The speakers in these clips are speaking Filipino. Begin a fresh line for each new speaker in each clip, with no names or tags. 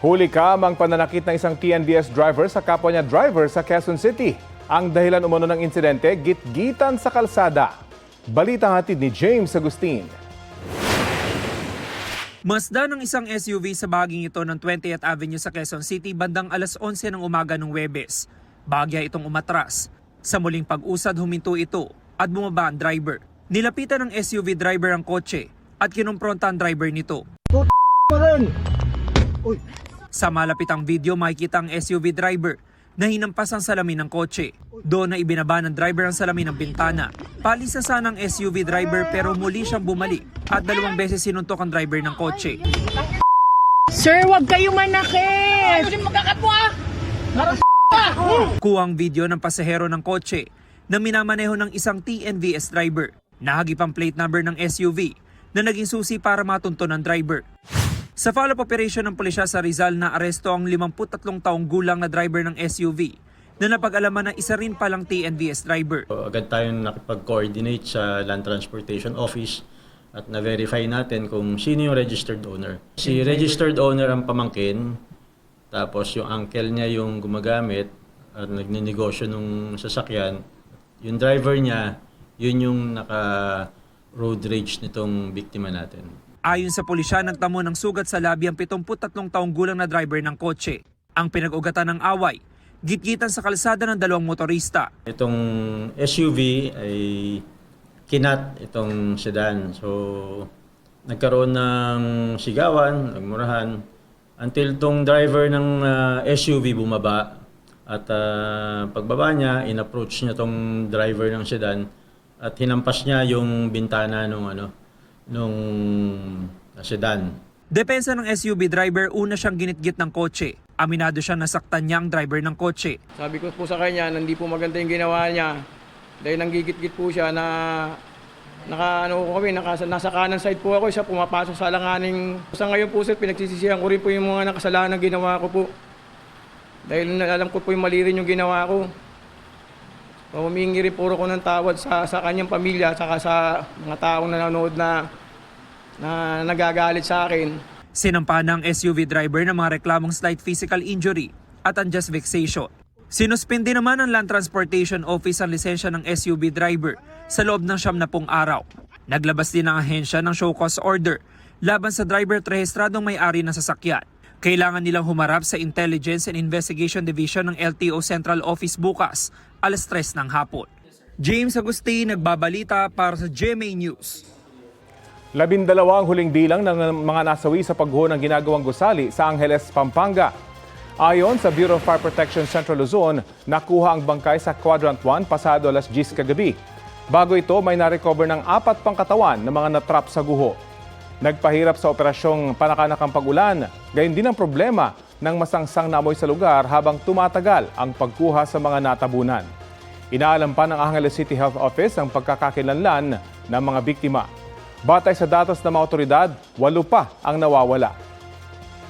Huli kamang pananakit ng isang TNVS driver sa kapwa niya driver sa Quezon City. Ang dahilan umano ng insidente, gitgitan sa kalsada. Balitang hatid ni James Agustin.
Masdan ng isang SUV sa bahaging ito ng 20th Avenue sa Quezon City bandang alas 11 ng umaga ng Huwebes. Bahagya itong umatras. Sa muling pag-usad huminto ito at bumaba ang driver. Nilapitan ng SUV driver ang kotse at kinumpronta ang driver nito. Sa malapitang video makikita ang SUV driver na hinampas ang salamin ng kotse. Doon na ibinaba ng driver ang salamin ng bintana. Palis na sana ang SUV driver pero muli siyang bumalik at 2 beses sinuntok ang driver ng kotse.
Sir, wag kayo manakit!
Kuhang video ng pasahero ng kotse na minamaneho ng isang TNVS driver. Nahagip ang plate number ng SUV na naging susi para matunton ng driver. Sa follow-up operation ng pulisya sa Rizal na aresto ang 53 taong gulang na driver ng SUV na napag-alaman na isa rin palang TNVS driver.
Agad tayong nakipag-coordinate sa Land Transportation Office at na-verify natin kung sino yung registered owner. Si registered owner ang pamangkin, tapos yung uncle niya yung gumagamit at nagninegosyo ng sasakyan. Yung driver niya, yun yung naka-road rage nitong biktima natin.
Ayon sa pulisya, nagtamo ng sugat sa labi ang 73 taong gulang na driver ng kotse. Ang pinag-ugatan ng away, gitgitan sa kalsada ng 2 motorista.
Itong SUV ay kinat itong sedan. So, nagkaroon ng sigawan, nagmurahan, until itong driver ng SUV bumaba. At pagbaba niya, in-approach niya itong driver ng sedan at hinampas niya yung bintana nung sedan.
Depensa ng SUV driver, una siyang ginitgit ng kotse. Aminado siya nasaktan niya ang driver ng kotse.
Sabi ko po sa kanya, hindi po maganda yung ginawa niya. Dahil nanggigit-git po siya na nasa kanan side po ako, siya pumapasok sa alanganing. Sa ngayon po sir, pinagsisisihan ko rin po yung mga nakasalanan na ginawa ko po. Dahil alam ko po yung mali rin yung ginawa ko. Humingi rin puro ko ng tawad sa kanyang pamilya at sa mga taong nanonood na nagagalit sa akin.
Sinampahan ng SUV driver ng mga reklamong slight physical injury at unjust vexation. Sinuspindi naman ng Land Transportation Office ang lisensya ng SUV driver sa loob ng 70 araw. Naglabas din ang ahensya ng show cause order laban sa driver at rehistradong may-ari ng sasakyan. Kailangan nilang humarap sa Intelligence and Investigation Division ng LTO Central Office bukas, alas 3 ng hapon. James Agustin, nagbabalita para sa GMA News.
12 ang huling bilang ng mga nasawi sa pagguho ng ginagawang gusali sa Angeles, Pampanga. Ayon sa Bureau of Fire Protection Central Luzon, nakuha ang bangkay sa Quadrant 1 pasado alas 10 kagabi. Bago ito, may na-recover ng 4 pang katawan ng mga natrap sa guho. Nagpahirap sa operasyong panakanakang pag-ulan, gayon din ang problema ng masangsang na amoy sa lugar habang tumatagal ang pagkuha sa mga natabunan. Inaalam pa ng Angeles City Health Office ang pagkakakilanlan ng mga biktima. Batay sa datos ng mga otoridad, 8 pa ang nawawala.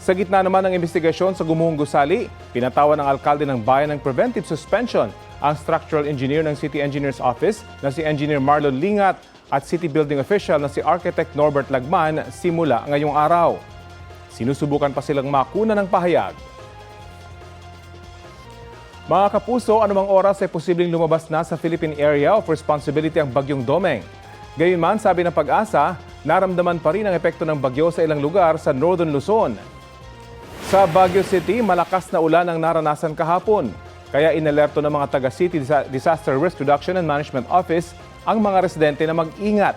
Sa gitna naman ng investigasyon sa gumuhong gusali, pinatawan ng alkalde ng bayan ng preventive suspension ang structural engineer ng City Engineer's Office na si Engineer Marlon Lingat at City Building Official na si Architect Norbert Lagman simula ngayong araw. Sinusubukan pa silang makuna ng pahayag. Mga kapuso, anumang oras ay posibleng lumabas na sa Philippine Area of Responsibility ang Bagyong Domeng. Gayunman, sabi ng Pag-asa, naramdaman pa rin ang epekto ng bagyo sa ilang lugar sa Northern Luzon. Sa Baguio City, malakas na ulan ang naranasan kahapon. Kaya inalerto ng mga taga-City Disaster Risk Reduction and Management Office ang mga residente na mag-ingat.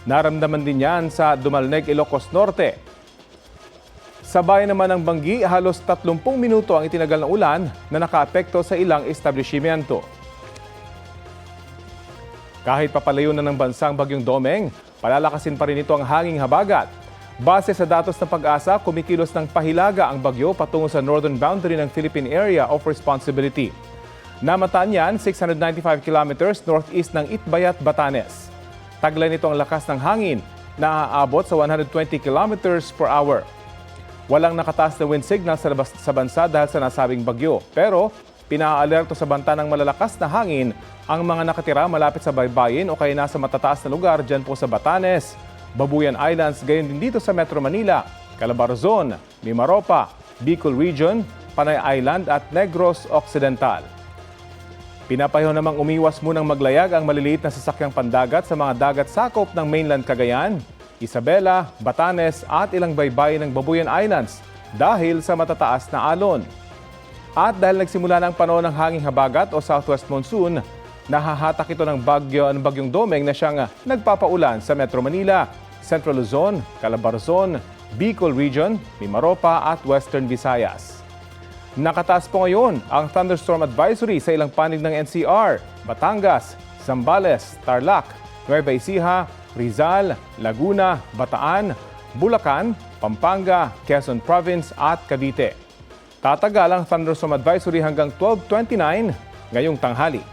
Naramdaman din yan sa Dumalneg, Ilocos Norte. Sa bayan naman ng Banggi, halos 30 minuto ang itinagal ng ulan na nakaapekto sa ilang establishmento. Kahit papalayo na ng bansang Bagyong Domeng, palalakasin pa rin ito ang hanging habagat. Base sa datos ng Pag-asa, kumikilos ng pahilaga ang bagyo patungo sa northern boundary ng Philippine Area of Responsibility. Namataan yan 695 kilometers northeast ng Itbayat, Batanes. Taglay nito ang lakas ng hangin na aabot sa 120 kilometers per hour. Walang nakataas na wind signal sa bansa dahil sa nasabing bagyo. Pero pinaalerto sa banta ng malalakas na hangin ang mga nakatira malapit sa baybayin o kaya nasa matataas na lugar dyan po sa Batanes, Babuyan Islands, gayon din dito sa Metro Manila, Calabarzon, Mimaropa, Bicol Region, Panay Island at Negros Occidental. Pinapayaw namang umiwas munang maglayag ang maliliit na sasakyang pandagat sa mga dagat sakop ng mainland Cagayan, Isabela, Batanes at ilang baybayin ng Babuyan Islands dahil sa matataas na alon. At dahil nagsimula ng panahon ng hanging habagat o southwest monsoon, nahahatak ito ng bagyong Domeng na siyang nagpapaulan sa Metro Manila, Central Luzon, Calabarzon, Bicol Region, Mimaropa at Western Visayas. Nakataas po ngayon ang thunderstorm advisory sa ilang panig ng NCR, Batangas, Zambales, Tarlac, Nueva Ecija, Rizal, Laguna, Bataan, Bulacan, Pampanga, Quezon Province at Cavite. Tatagal ang thunderstorm advisory hanggang 12:29 ngayong tanghali.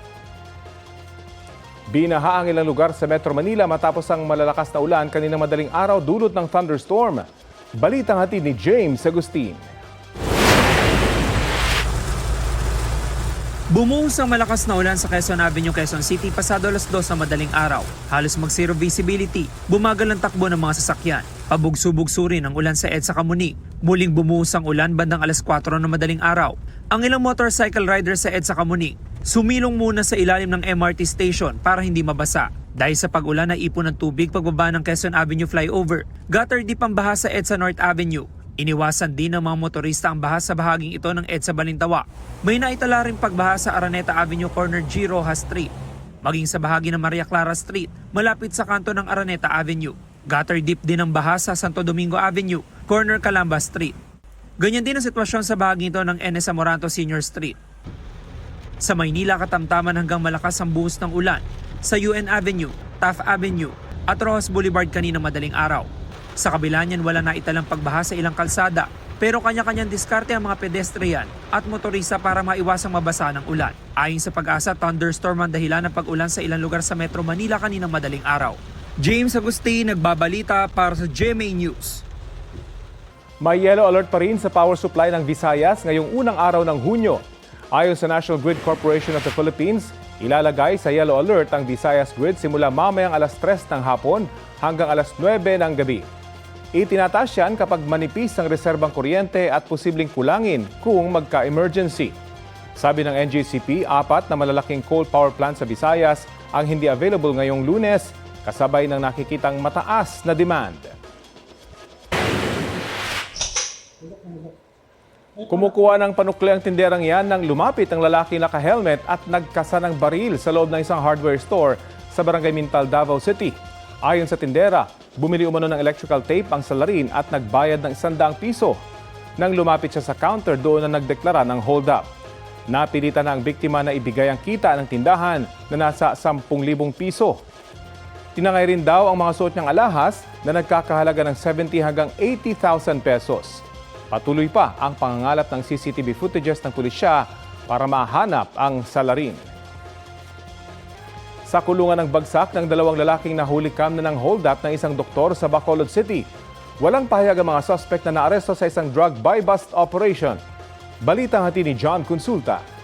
Binaha ang ilang lugar sa Metro Manila matapos ang malalakas na ulan kaninang madaling araw dulot ng thunderstorm. Balitang hatid ni James Agustin.
Bumuhos ang malakas na ulan sa Quezon Avenue, Quezon City pasado alas 2 ng madaling araw. Halos mag-zero visibility. Bumagal ang takbo ng mga sasakyan. Pabugso-bugso rin ang ulan sa EDSA Camuning. Muling bumuhos ang ulan bandang alas 4 ng madaling araw. Ang ilang motorcycle rider sa EDSA Camuning sumilong muna sa ilalim ng MRT station para hindi mabasa. Dahil sa pag-ulan na ipon ng tubig pagbaba ng Quezon Avenue flyover, gutter deep ang baha sa EDSA North Avenue. Iniwasan din ng mga motorista ang baha sa bahaging ito ng EDSA Balintawa. May naitala rin pagbaha sa Araneta Avenue corner G. Rojas Street. Maging sa bahagi ng Maria Clara Street, malapit sa kanto ng Araneta Avenue. Gutter deep din ang baha sa Santo Domingo Avenue, corner Calamba Street. Ganyan din ang sitwasyon sa bahaging ito ng NS Amoranto Senior Street. Sa Maynila, katamtaman hanggang malakas ang buhos ng ulan sa UN Avenue, Taft Avenue at Rojas Boulevard kanina madaling araw. Sa kabila niyan, wala na italang pagbaha sa ilang kalsada, pero kanya-kanyang diskarte ang mga pedestrian at motorista para maiwasang mabasa ng ulan. Ayon sa Pag-asa, thunderstorm ang dahilan ng pag-ulan sa ilang lugar sa Metro Manila kaninang madaling araw. James Agustin, nagbabalita para sa GMA News.
May yellow alert pa rin sa power supply ng Visayas ngayong unang araw ng Hunyo. Ayon sa National Grid Corporation of the Philippines, ilalagay sa yellow alert ang Visayas Grid simula mamayang alas 3 ng hapon hanggang alas 9 ng gabi. Itinataas yan kapag manipis ang reserbang kuryente at posibleng kulangin kung magka-emergency. Sabi ng NGCP, 4 na malalaking coal power plant sa Visayas ang hindi available ngayong Lunes, kasabay ng nakikitang mataas na demand. Kumukuha ng panukli ang tinderang yan nang lumapit ang lalaki naka-helmet at nagkasa ng baril sa loob ng isang hardware store sa Barangay Mintal, Davao City. Ayon sa tindera, bumili umano ng electrical tape ang salarin at nagbayad ng 100 piso. Nang lumapit siya sa counter, doon na nagdeklara ng hold-up. Napilitan na ang biktima na ibigay ang kita ng tindahan na nasa 10,000 piso. Tinangay rin daw ang mga suot niyang alahas na nagkakahalaga ng 70 hanggang 80,000 pesos. Patuloy pa ang pangangalap ng CCTV footages ng pulisya para mahanap ang salarin. Sa kulungan ng bagsak ng 2 lalaking nahulikam na ng hold-up ng isang doktor sa Bacolod City. Walang pahayag ang mga suspect na naaresto sa isang drug buy-bust operation. Balitang hatid ni John Consulta.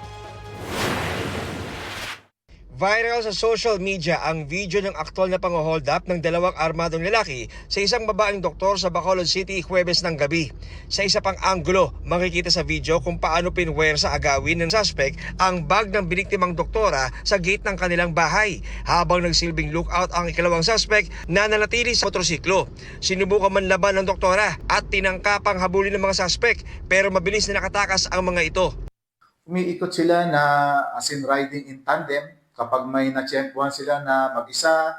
Viral sa social media ang video ng aktwal na pang-hold up ng 2 armadong lalaki sa isang babaeng doktor sa Bacolod City Huwebes ng gabi. Sa isa pang anggulo, makikita sa video kung paano pinwersa agawin ng suspect ang bag ng biniktimang doktora sa gate ng kanilang bahay habang nagsilbing lookout ang ikalawang suspect na nanatili sa motorsiklo. Sinubukan man laban ng doktora at tinangkapang habulin ng mga suspect pero mabilis na nakatakas ang mga ito.
Umiikot sila na as in riding in tandem. Kapag may natsyempuhan sila na mag-isa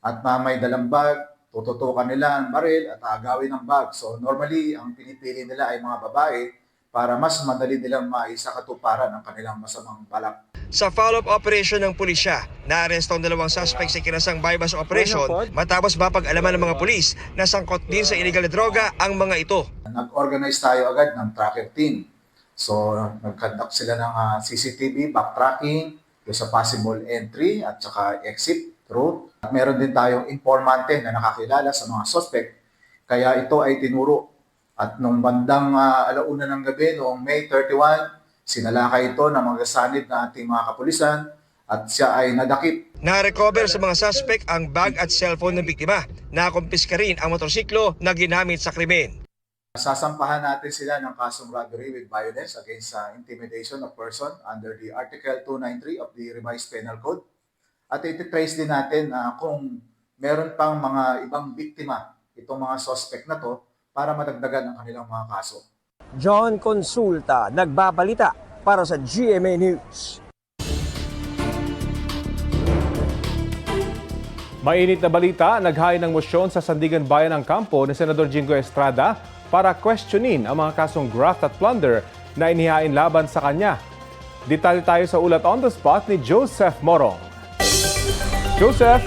at may dalang bag, tututukan nila ang baril at aagawin ang bag. So normally, ang pinipili nila ay mga babae para mas madali nilang maisakatuparan ang kanilang masamang balak.
Sa follow-up operation ng pulisya, naaresto ang 2 suspect sa kinasang buy-bust operation matapos mapag-alaman ng mga pulis na sangkot din sa illegal na droga ang mga ito.
Nag-organize tayo agad ng tracker team. So nag-conduct sila ng CCTV, backtracking, sa possible entry at saka exit route. At meron din tayong informante na nakakilala sa mga suspect. Kaya ito ay tinuro. At nung bandang alauna ng gabi, noong May 31, sinalakay ito ng mga sanib na ating mga kapulisan at siya ay nadakip.
Na-recover sa mga suspect ang bag at cellphone ng biktima. Nakumpiska rin ang motorsiklo na ginamit sa krimen.
Sasampahan natin sila ng kasong robbery with violence against intimidation of person under the Article 293 of the Revised Penal Code. At iti-trace din natin kung meron pang mga ibang biktima itong mga suspect na to para madagdagan ang kanilang mga kaso.
John Consulta, nagbabalita para sa GMA News.
Mainit na balita, naghain ng mosyon sa Sandigan Bayan ng Kampo ni Senador Jingo Estrada para questionin ang mga kasong graft at plunder na inihain laban sa kanya. Detalye tayo sa ulat on the spot ni Joseph Morong. Joseph!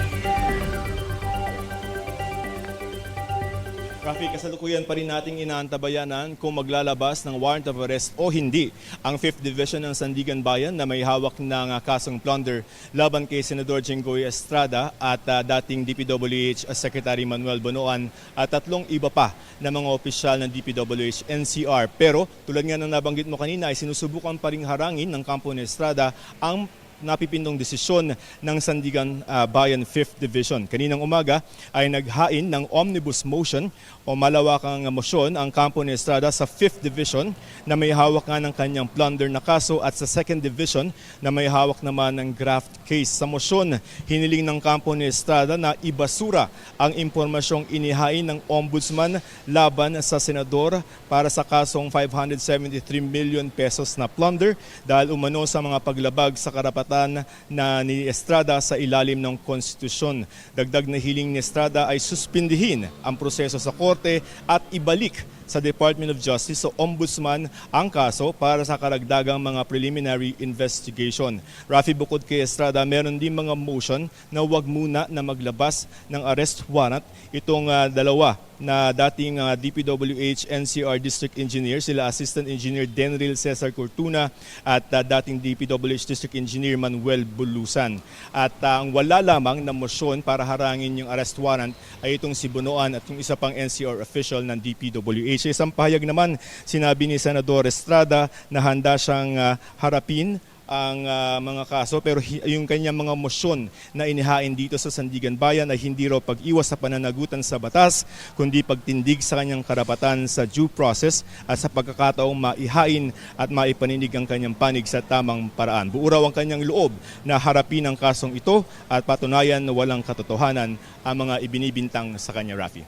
Rafi, kasalukuyan pa rin nating inaantabayanan kung maglalabas ng warrant of arrest o hindi ang 5th Division ng Sandigan Bayan na may hawak ng kasong plunder laban kay Senador Jinggoy Estrada at dating DPWH Secretary Manuel Bonoan at 3 iba pa na mga opisyal ng DPWH NCR. Pero tulad nga ng nabanggit mo kanina ay sinusubukan pa rin harangin ng kampo ni Estrada ang napipindong desisyon ng Sandigan Bayan 5th Division. Kaninang umaga ay naghain ng omnibus motion o malawakang motion ang kampo ni Estrada sa 5th Division na may hawak nga ng kanyang plunder na kaso at sa 2nd Division na may hawak naman ng graft case. Sa motion, hiniling ng kampo ni Estrada na ibasura ang impormasyong inihain ng ombudsman laban sa senador para sa kasong 573 million pesos na plunder dahil umano sa mga paglabag sa karapatan na ni Estrada sa ilalim ng konstitusyon. Dagdag na hiling ni Estrada ay suspindihin ang proseso sa korte at ibalik sa Department of Justice o Ombudsman ang kaso para sa karagdagang mga preliminary investigation. Rafi, bukod kay Estrada, meron din mga motion na huwag muna na maglabas ng arrest warrant itong dalawa na dating DPWH NCR District Engineer, sila Assistant Engineer Denril Cesar Cortuna at dating DPWH District Engineer Manuel Bulusan. At ang wala lamang na motion para harangin yung arrest warrant ay itong si Bonoan at yung isa pang NCR official ng DPWH. Sa isang pahayag naman, sinabi ni Senador Estrada na handa siyang harapin ang mga kaso pero yung kanyang mga motion na inihain dito sa Sandigan Bayan ay hindi raw pag-iwas sa pananagutan sa batas kundi pagtindig sa kanyang karapatan sa due process at sa pagkakataong maihain at maipaninig ang kanyang panig sa tamang paraan. Buo raw ang kanyang loob na harapin ang kasong ito at patunayan na walang katotohanan ang mga ibinibintang sa kanya, Rafi.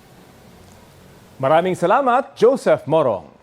Maraming salamat, Joseph Morong.